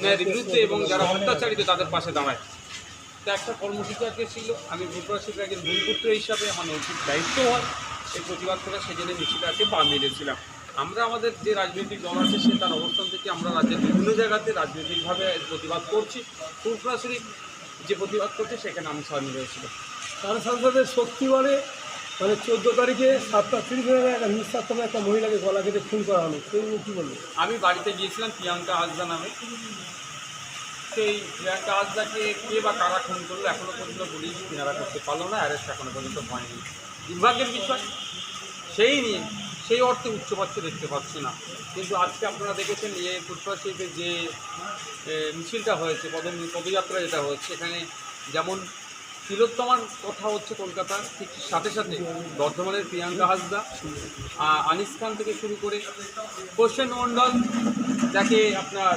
ন্যায়ের বিরুদ্ধে এবং যারা অত্যাচারিত তাদের পাশে দাঁড়ায়। তো একটা কর্মসূচি আজকে ছিল, আমি ভূতরাশির একজন ভূমিপুত্র হিসাবে আমার নৈতিক দায়িত্ব হয় এই প্রতিবাদ করা, সেই জন্য মিছিলটাকে পা মিলিয়েছিলাম। আমরা আমাদের যে রাজনৈতিক দল আছে সে তার অবস্থান থেকে আমরা রাজ্যের বিভিন্ন জায়গাতে রাজনৈতিকভাবে প্রতিবাদ করছি। ফুরফুরাশির যে প্রতিবাদ করছে সেখানে আমি সামিল হয়েছিলাম। তার সাংসদের শক্তি মানে 14 তারিখে 7:30 একটা নিঃস্বার্থময় একটা মহিলাকে গলা কেটে খুন করা হলো, সেই নিয়ে কী বলবো? আমি বাড়িতে গিয়েছিলাম প্রিয়াঙ্কা হাসদা নামে। সেই প্রিয়াঙ্কা হাসদাকে কে বা কারা খুন করলো এখনও পর্যন্ত পুলিশ কিনারা করতে পারলো না, অ্যারেস্ট এখনও পর্যন্ত হয়নি। দুর্ভাগ্যের বিষয়, সেই নিয়ে সেই অর্থে উচ্চবাচ্য দেখতে পাচ্ছি না। কিন্তু আজকে আপনারা দেখেছেন ফুরফুরাশিতে যে মিছিলটা হয়েছে, পদযাত্রা যেটা হচ্ছে, এখানে যেমন তিলোত্তমার কথা হচ্ছে কলকাতার, ঠিক সাথে সাথে বর্ধমানের প্রিয়াঙ্কা হাসদা, আনিস খান থেকে শুরু করে প্রসেন মণ্ডল, যাকে আপনার